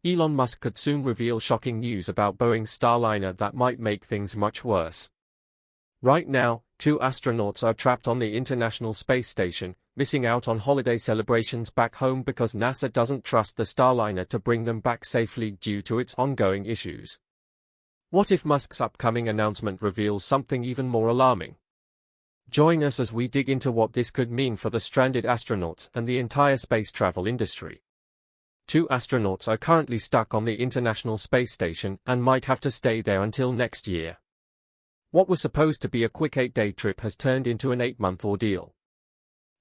Elon Musk could soon reveal shocking news about Boeing's Starliner that might make things much worse. Right now, 2 astronauts are trapped on the International Space Station, missing out on holiday celebrations back home because NASA doesn't trust the Starliner to bring them back safely due to its ongoing issues. What if Musk's upcoming announcement reveals something even more alarming? Join us as we dig into what this could mean for the stranded astronauts and the entire space travel industry. 2 astronauts are currently stuck on the International Space Station and might have to stay there until next year. What was supposed to be a quick 8-day trip has turned into an 8-month ordeal.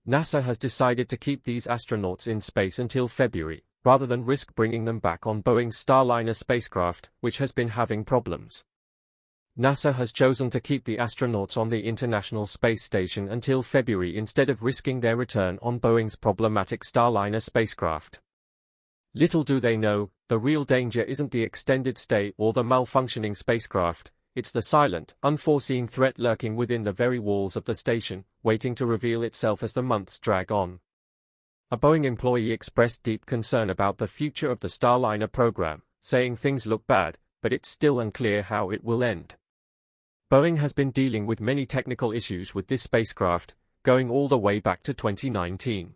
NASA has decided to keep these astronauts in space until February, rather than risk bringing them back on Boeing's Starliner spacecraft, which has been having problems. NASA has chosen to keep the astronauts on the International Space Station until February instead of risking their return on Boeing's problematic Starliner spacecraft. Little do they know, the real danger isn't the extended stay or the malfunctioning spacecraft. It's the silent, unforeseen threat lurking within the very walls of the station, waiting to reveal itself as the months drag on. A Boeing employee expressed deep concern about the future of the Starliner program, saying things look bad, but it's still unclear how it will end. Boeing has been dealing with many technical issues with this spacecraft, going all the way back to 2019.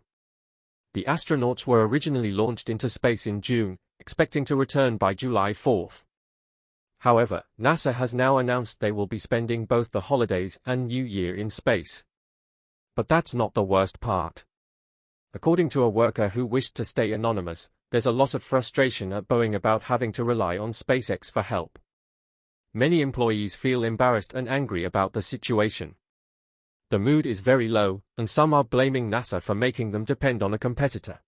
The astronauts were originally launched into space in June, expecting to return by July 4th. However, NASA has now announced they will be spending both the holidays and New Year in space. But that's not the worst part. According to a worker who wished to stay anonymous, there's a lot of frustration at Boeing about having to rely on SpaceX for help. Many employees feel embarrassed and angry about the situation. The mood is very low, and some are blaming NASA for making them depend on a competitor.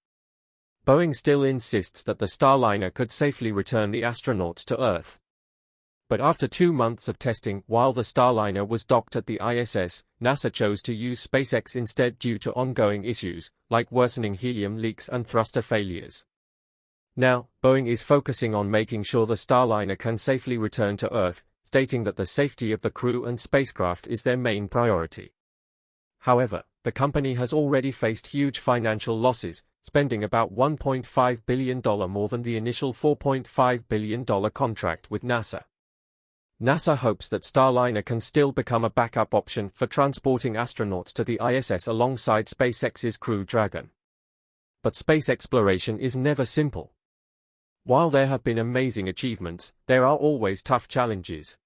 Boeing still insists that the Starliner could safely return the astronauts to Earth. But after 2 months of testing while the Starliner was docked at the ISS, NASA chose to use SpaceX instead due to ongoing issues, like worsening helium leaks and thruster failures. Now, Boeing is focusing on making sure the Starliner can safely return to Earth, stating that the safety of the crew and spacecraft is their main priority. However, the company has already faced huge financial losses, spending about $1.5 billion more than the initial $4.5 billion contract with NASA. NASA hopes that Starliner can still become a backup option for transporting astronauts to the ISS alongside SpaceX's Crew Dragon. But space exploration is never simple. While there have been amazing achievements, there are always tough challenges.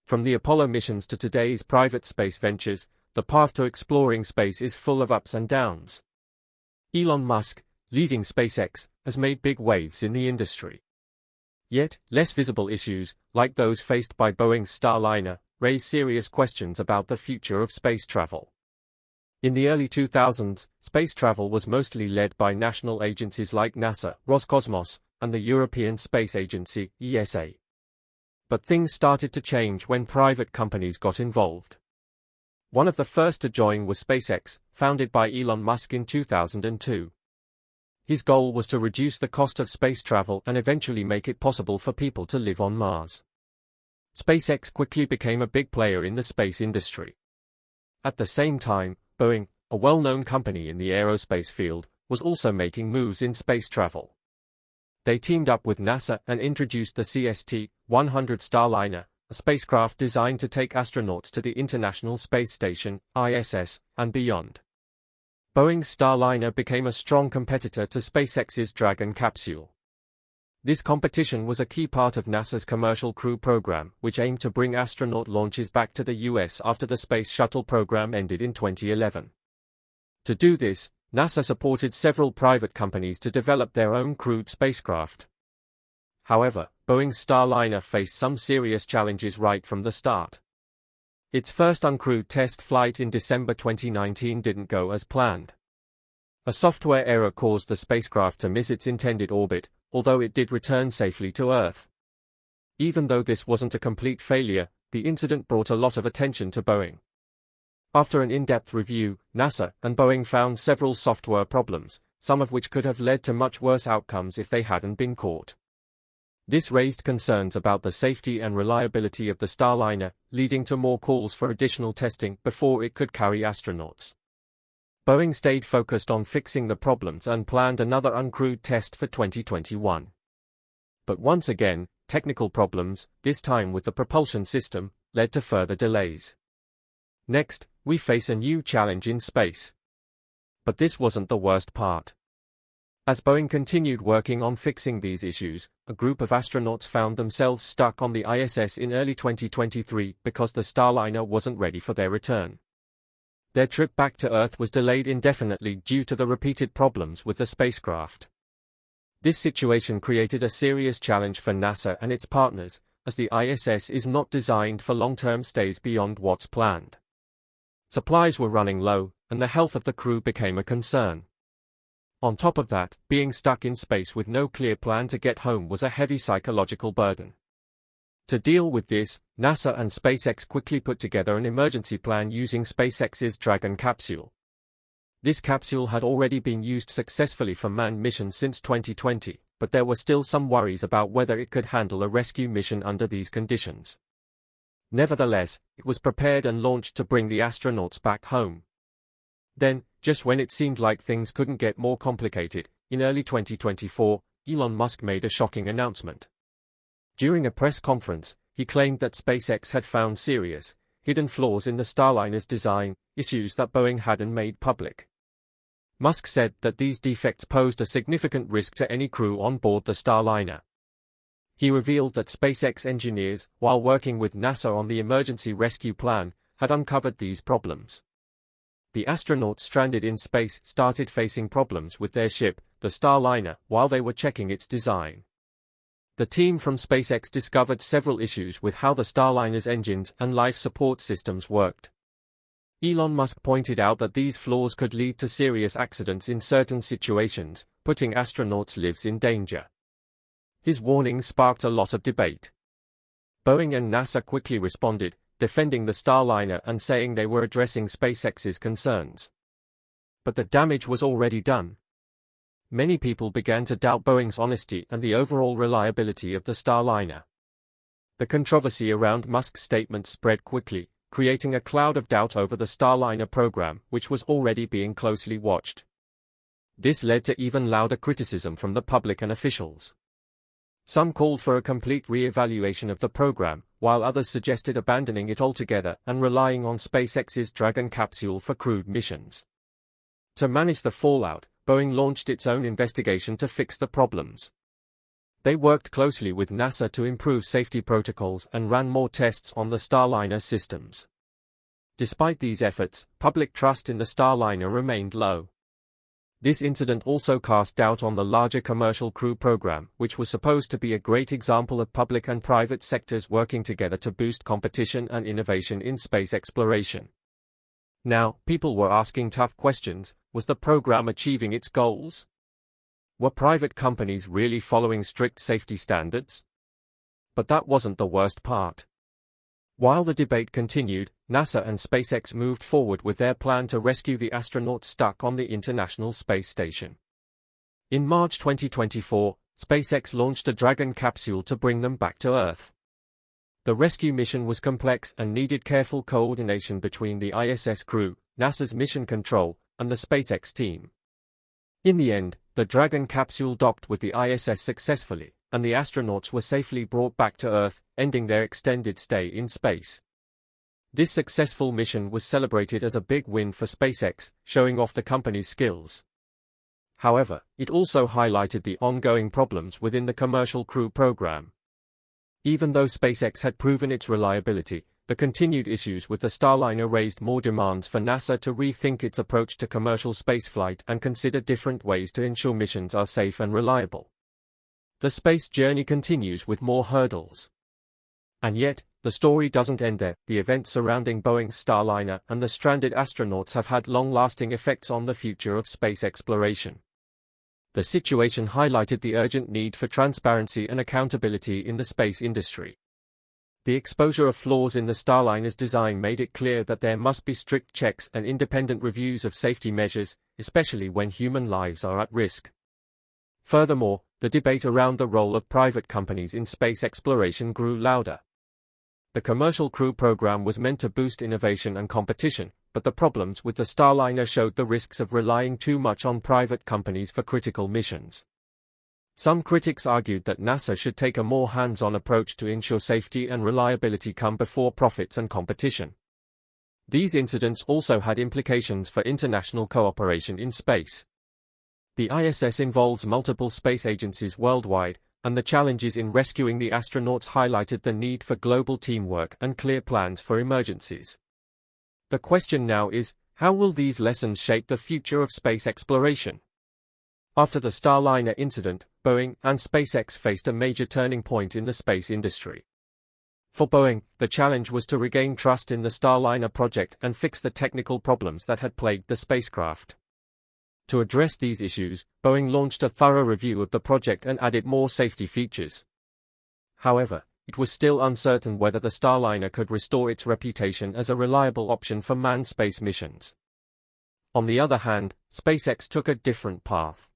From the Apollo missions to today's private space ventures, the path to exploring space is full of ups and downs. Elon Musk, leading SpaceX, has made big waves in the industry. Yet, less visible issues, like those faced by Boeing's Starliner, raise serious questions about the future of space travel. In the early 2000s, space travel was mostly led by national agencies like NASA, Roscosmos, and the European Space Agency, ESA. But things started to change when private companies got involved. One of the first to join was SpaceX, founded by Elon Musk in 2002. His goal was to reduce the cost of space travel and eventually make it possible for people to live on Mars. SpaceX quickly became a big player in the space industry. At the same time, Boeing, a well-known company in the aerospace field, was also making moves in space travel. They teamed up with NASA and introduced the CST-100 Starliner, a spacecraft designed to take astronauts to the International Space Station, ISS, and beyond. Boeing's Starliner became a strong competitor to SpaceX's Dragon capsule. This competition was a key part of NASA's Commercial Crew program, which aimed to bring astronaut launches back to the US after the Space Shuttle program ended in 2011. To do this, NASA supported several private companies to develop their own crewed spacecraft. However, Boeing's Starliner faced some serious challenges right from the start. Its first uncrewed test flight in December 2019 didn't go as planned. A software error caused the spacecraft to miss its intended orbit, although it did return safely to Earth. Even though this wasn't a complete failure, the incident brought a lot of attention to Boeing. After an in-depth review, NASA and Boeing found several software problems, some of which could have led to much worse outcomes if they hadn't been caught. This raised concerns about the safety and reliability of the Starliner, leading to more calls for additional testing before it could carry astronauts. Boeing stayed focused on fixing the problems and planned another uncrewed test for 2021. But once again, technical problems, this time with the propulsion system, led to further delays. Next, we face a new challenge in space. But this wasn't the worst part. As Boeing continued working on fixing these issues, a group of astronauts found themselves stuck on the ISS in early 2023 because the Starliner wasn't ready for their return. Their trip back to Earth was delayed indefinitely due to the repeated problems with the spacecraft. This situation created a serious challenge for NASA and its partners, as the ISS is not designed for long-term stays beyond what's planned. Supplies were running low, and the health of the crew became a concern. On top of that, being stuck in space with no clear plan to get home was a heavy psychological burden. To deal with this, NASA and SpaceX quickly put together an emergency plan using SpaceX's Dragon capsule. This capsule had already been used successfully for manned missions since 2020, but there were still some worries about whether it could handle a rescue mission under these conditions. Nevertheless, it was prepared and launched to bring the astronauts back home. Then, just when it seemed like things couldn't get more complicated, in early 2024, Elon Musk made a shocking announcement. During a press conference, he claimed that SpaceX had found serious, hidden flaws in the Starliner's design, issues that Boeing hadn't made public. Musk said that these defects posed a significant risk to any crew on board the Starliner. He revealed that SpaceX engineers, while working with NASA on the emergency rescue plan, had uncovered these problems. The astronauts stranded in space started facing problems with their ship, the Starliner, while they were checking its design. The team from SpaceX discovered several issues with how the Starliner's engines and life support systems worked. Elon Musk pointed out that these flaws could lead to serious accidents in certain situations, putting astronauts' lives in danger. His warning sparked a lot of debate. Boeing and NASA quickly responded, defending the Starliner and saying they were addressing SpaceX's concerns. But the damage was already done. Many people began to doubt Boeing's honesty and the overall reliability of the Starliner. The controversy around Musk's statements spread quickly, creating a cloud of doubt over the Starliner program, which was already being closely watched. This led to even louder criticism from the public and officials. Some called for a complete re-evaluation of the program, while others suggested abandoning it altogether and relying on SpaceX's Dragon capsule for crewed missions. To manage the fallout, Boeing launched its own investigation to fix the problems. They worked closely with NASA to improve safety protocols and ran more tests on the Starliner systems. Despite these efforts, public trust in the Starliner remained low. This incident also cast doubt on the larger Commercial Crew Program, which was supposed to be a great example of public and private sectors working together to boost competition and innovation in space exploration. Now, people were asking tough questions. Was the program achieving its goals? Were private companies really following strict safety standards? But that wasn't the worst part. While the debate continued, NASA and SpaceX moved forward with their plan to rescue the astronauts stuck on the International Space Station. In March 2024, SpaceX launched a Dragon capsule to bring them back to Earth. The rescue mission was complex and needed careful coordination between the ISS crew, NASA's mission control, and the SpaceX team. In the end, the Dragon capsule docked with the ISS successfully, and the astronauts were safely brought back to Earth, ending their extended stay in space. This successful mission was celebrated as a big win for SpaceX, showing off the company's skills. However, it also highlighted the ongoing problems within the Commercial Crew Program. Even though SpaceX had proven its reliability, the continued issues with the Starliner raised more demands for NASA to rethink its approach to commercial spaceflight and consider different ways to ensure missions are safe and reliable. The space journey continues with more hurdles. And yet, the story doesn't end there. The events surrounding Boeing's Starliner and the stranded astronauts have had long-lasting effects on the future of space exploration. The situation highlighted the urgent need for transparency and accountability in the space industry. The exposure of flaws in the Starliner's design made it clear that there must be strict checks and independent reviews of safety measures, especially when human lives are at risk. Furthermore, the debate around the role of private companies in space exploration grew louder. The Commercial Crew Program was meant to boost innovation and competition, but the problems with the Starliner showed the risks of relying too much on private companies for critical missions. Some critics argued that NASA should take a more hands-on approach to ensure safety and reliability come before profits and competition. These incidents also had implications for international cooperation in space. The ISS involves multiple space agencies worldwide, and the challenges in rescuing the astronauts highlighted the need for global teamwork and clear plans for emergencies. The question now is, how will these lessons shape the future of space exploration? After the Starliner incident, Boeing and SpaceX faced a major turning point in the space industry. For Boeing, the challenge was to regain trust in the Starliner project and fix the technical problems that had plagued the spacecraft. To address these issues, Boeing launched a thorough review of the project and added more safety features. However, it was still uncertain whether the Starliner could restore its reputation as a reliable option for manned space missions. On the other hand, SpaceX took a different path.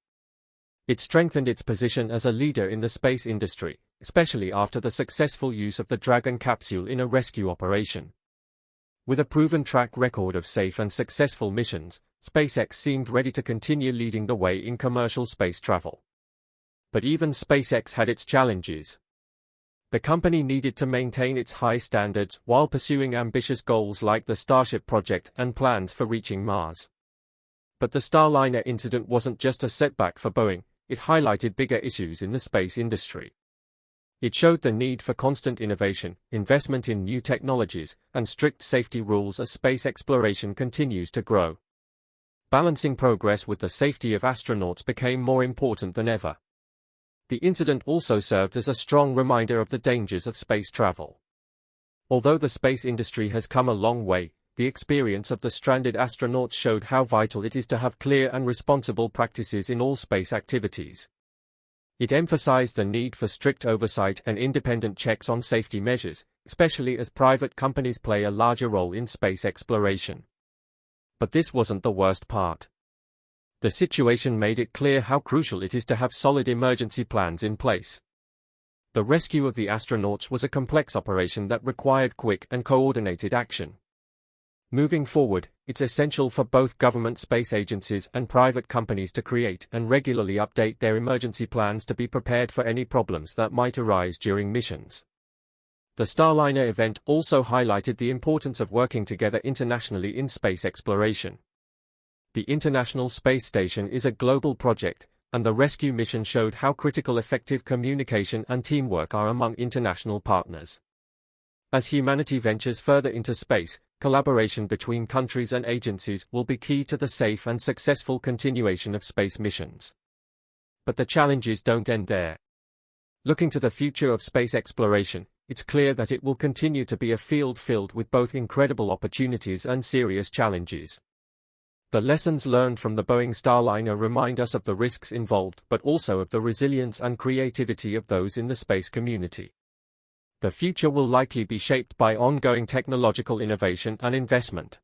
It strengthened its position as a leader in the space industry, especially after the successful use of the Dragon capsule in a rescue operation. With a proven track record of safe and successful missions, SpaceX seemed ready to continue leading the way in commercial space travel. But even SpaceX had its challenges. The company needed to maintain its high standards while pursuing ambitious goals like the Starship project and plans for reaching Mars. But the Starliner incident wasn't just a setback for Boeing, it highlighted bigger issues in the space industry. It showed the need for constant innovation, investment in new technologies, and strict safety rules as space exploration continues to grow. Balancing progress with the safety of astronauts became more important than ever. The incident also served as a strong reminder of the dangers of space travel. Although the space industry has come a long way, the experience of the stranded astronauts showed how vital it is to have clear and responsible practices in all space activities. It emphasized the need for strict oversight and independent checks on safety measures, especially as private companies play a larger role in space exploration. But this wasn't the worst part. The situation made it clear how crucial it is to have solid emergency plans in place. The rescue of the astronauts was a complex operation that required quick and coordinated action. Moving forward, it's essential for both government space agencies and private companies to create and regularly update their emergency plans to be prepared for any problems that might arise during missions. The Starliner event also highlighted the importance of working together internationally in space exploration. The International Space Station is a global project, and the rescue mission showed how critical effective communication and teamwork are among international partners. As humanity ventures further into space, collaboration between countries and agencies will be key to the safe and successful continuation of space missions. But the challenges don't end there. Looking to the future of space exploration, it's clear that it will continue to be a field filled with both incredible opportunities and serious challenges. The lessons learned from the Boeing Starliner remind us of the risks involved but also of the resilience and creativity of those in the space community. The future will likely be shaped by ongoing technological innovation and investment.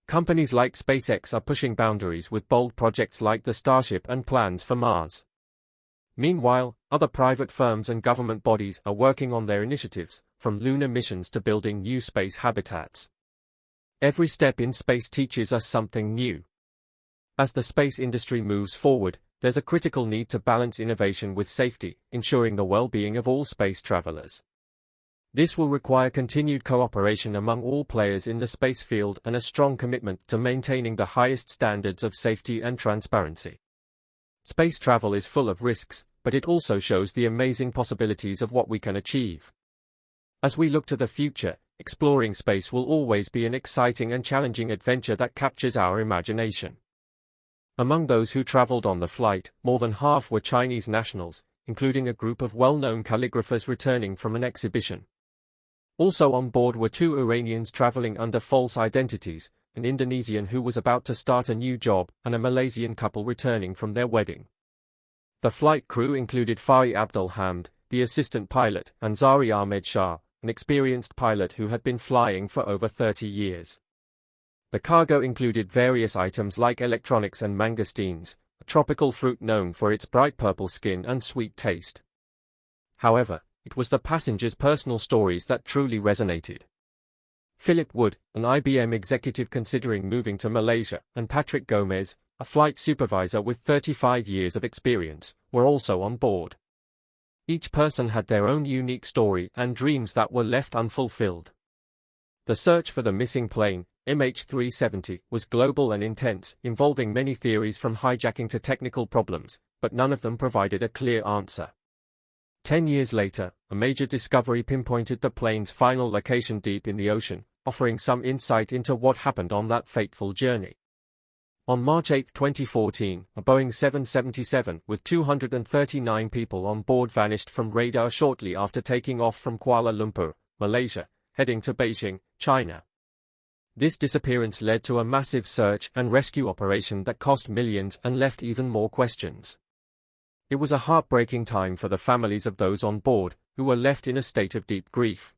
Companies like SpaceX are pushing boundaries with bold projects like the Starship and plans for Mars. Meanwhile, other private firms and government bodies are working on their initiatives, from lunar missions to building new space habitats. Every step in space teaches us something new. As the space industry moves forward, there's a critical need to balance innovation with safety, ensuring the well-being of all space travelers. This will require continued cooperation among all players in the space field and a strong commitment to maintaining the highest standards of safety and transparency. Space travel is full of risks, but it also shows the amazing possibilities of what we can achieve. As we look to the future, exploring space will always be an exciting and challenging adventure that captures our imagination. Among those who traveled on the flight, more than half were Chinese nationals, including a group of well-known calligraphers returning from an exhibition. Also on board were 2 Iranians traveling under false identities, an Indonesian who was about to start a new job, and a Malaysian couple returning from their wedding. The flight crew included Fari Abdul Hamd, the assistant pilot, and Zari Ahmed Shah, an experienced pilot who had been flying for over 30 years. The cargo included various items like electronics and mangosteens, a tropical fruit known for its bright purple skin and sweet taste. However, it was the passengers' personal stories that truly resonated. Philip Wood, an IBM executive considering moving to Malaysia, and Patrick Gomez, a flight supervisor with 35 years of experience, were also on board. Each person had their own unique story and dreams that were left unfulfilled. The search for the missing plane, MH370, was global and intense, involving many theories from hijacking to technical problems, but none of them provided a clear answer. 10 years later, a major discovery pinpointed the plane's final location deep in the ocean, offering some insight into what happened on that fateful journey. On March 8, 2014, a Boeing 777 with 239 people on board vanished from radar shortly after taking off from Kuala Lumpur, Malaysia, heading to Beijing, China. This disappearance led to a massive search and rescue operation that cost millions and left even more questions. It was a heartbreaking time for the families of those on board, who were left in a state of deep grief.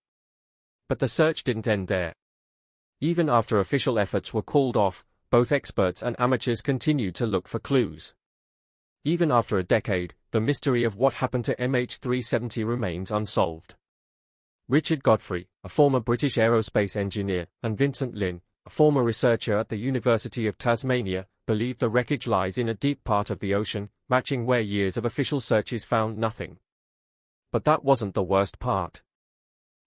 But the search didn't end there. Even after official efforts were called off, both experts and amateurs continued to look for clues. Even after a decade, the mystery of what happened to MH370 remains unsolved. Richard Godfrey, a former British aerospace engineer, and Vincent Lin, a former researcher at the University of Tasmania, believe the wreckage lies in a deep part of the ocean, matching where years of official searches found nothing. But that wasn't the worst part.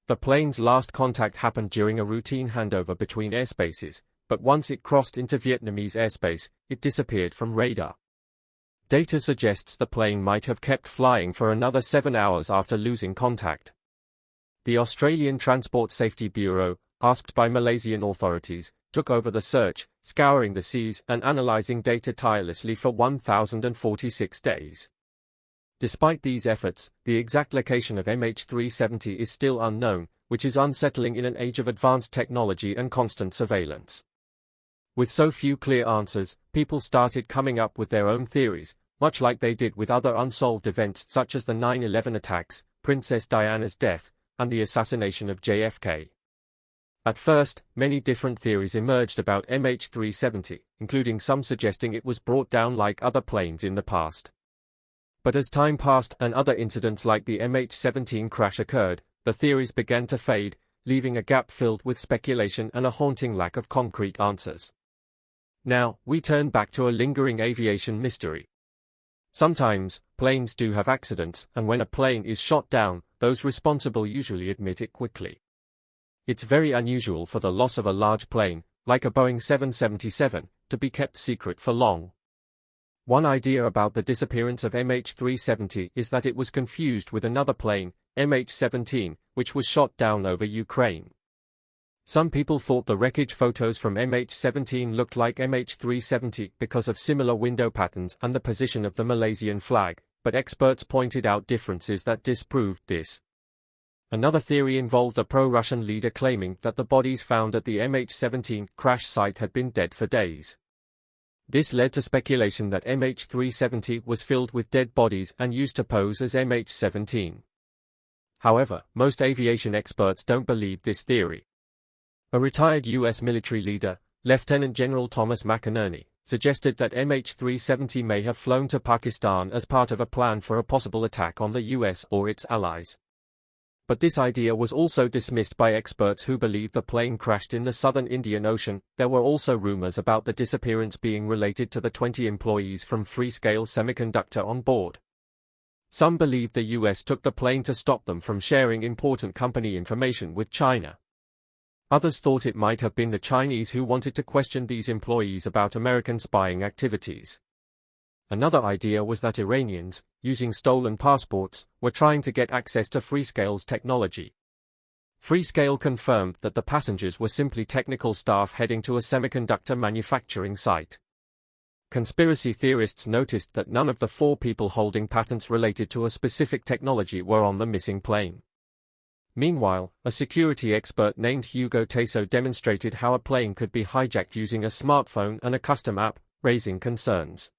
The plane's last contact happened during a routine handover between airspaces, but once it crossed into Vietnamese airspace, it disappeared from radar. Data suggests the plane might have kept flying for another 7 hours after losing contact. The Australian Transport Safety Bureau, asked by Malaysian authorities, took over the search, scouring the seas and analysing data tirelessly for 1,046 days. Despite these efforts, the exact location of MH370 is still unknown, which is unsettling in an age of advanced technology and constant surveillance. With so few clear answers, people started coming up with their own theories, much like they did with other unsolved events such as the 9/11 attacks, Princess Diana's death, and the assassination of JFK. At first, many different theories emerged about MH370, including some suggesting it was brought down like other planes in the past. But as time passed and other incidents like the MH17 crash occurred, the theories began to fade, leaving a gap filled with speculation and a haunting lack of concrete answers. Now, we turn back to a lingering aviation mystery. Sometimes, planes do have accidents, and when a plane is shot down, those responsible usually admit it quickly. It's very unusual for the loss of a large plane, like a Boeing 777, to be kept secret for long. One idea about the disappearance of MH370 is that it was confused with another plane, MH17, which was shot down over Ukraine. Some people thought the wreckage photos from MH17 looked like MH370 because of similar window patterns and the position of the Malaysian flag, but experts pointed out differences that disproved this. Another theory involved a pro-Russian leader claiming that the bodies found at the MH17 crash site had been dead for days. This led to speculation that MH370 was filled with dead bodies and used to pose as MH17. However, most aviation experts don't believe this theory. A retired U.S. military leader, Lieutenant General Thomas McInerney, suggested that MH370 may have flown to Pakistan as part of a plan for a possible attack on the U.S. or its allies. But this idea was also dismissed by experts who believe the plane crashed in the southern Indian Ocean. There were also rumors about the disappearance being related to the 20 employees from Freescale Semiconductor on board. Some believe the US took the plane to stop them from sharing important company information with China. Others thought it might have been the Chinese who wanted to question these employees about American spying activities. Another idea was that Iranians, using stolen passports, were trying to get access to Freescale's technology. Freescale confirmed that the passengers were simply technical staff heading to a semiconductor manufacturing site. Conspiracy theorists noticed that none of the 4 people holding patents related to a specific technology were on the missing plane. Meanwhile, a security expert named Hugo Teso demonstrated how a plane could be hijacked using a smartphone and a custom app, raising concerns.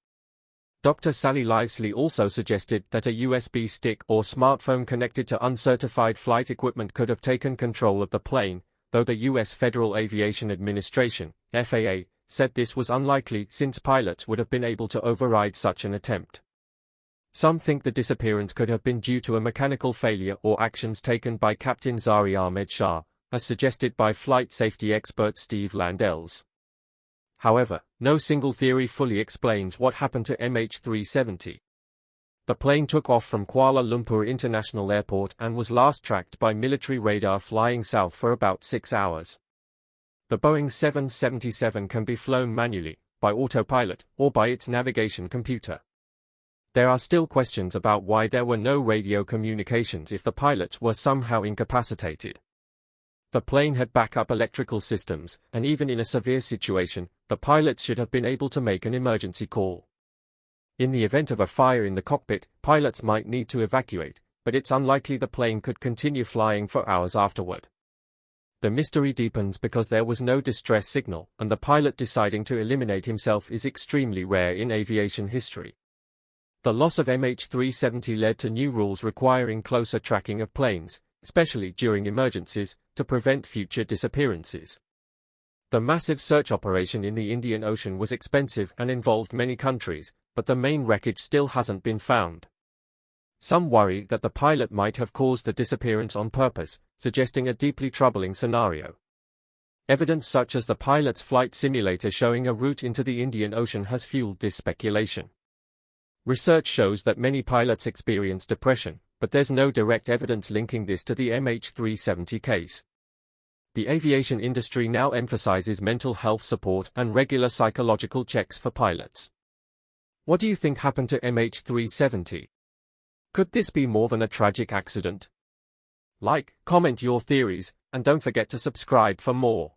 Dr. Sally Livesley also suggested that a USB stick or smartphone connected to uncertified flight equipment could have taken control of the plane, though the U.S. Federal Aviation Administration, FAA, said this was unlikely since pilots would have been able to override such an attempt. Some think the disappearance could have been due to a mechanical failure or actions taken by Captain Zari Ahmed Shah, as suggested by flight safety expert Steve Landells. However, no single theory fully explains what happened to MH370. The plane took off from Kuala Lumpur International Airport and was last tracked by military radar flying south for about 6 hours. The Boeing 777 can be flown manually, by autopilot, or by its navigation computer. There are still questions about why there were no radio communications if the pilots were somehow incapacitated. The plane had backup electrical systems, and even in a severe situation, the pilots should have been able to make an emergency call. In the event of a fire in the cockpit, pilots might need to evacuate, but it's unlikely the plane could continue flying for hours afterward. The mystery deepens because there was no distress signal, and the pilot deciding to eliminate himself is extremely rare in aviation history. The loss of MH370 led to new rules requiring closer tracking of planes, especially during emergencies, to prevent future disappearances. The massive search operation in the Indian Ocean was expensive and involved many countries, but the main wreckage still hasn't been found. Some worry that the pilot might have caused the disappearance on purpose, suggesting a deeply troubling scenario. Evidence such as the pilot's flight simulator showing a route into the Indian Ocean has fueled this speculation. Research shows that many pilots experience depression, but there's no direct evidence linking this to the MH370 case. The aviation industry now emphasizes mental health support and regular psychological checks for pilots. What do you think happened to MH370? Could this be more than a tragic accident? Like, comment your theories, and don't forget to subscribe for more.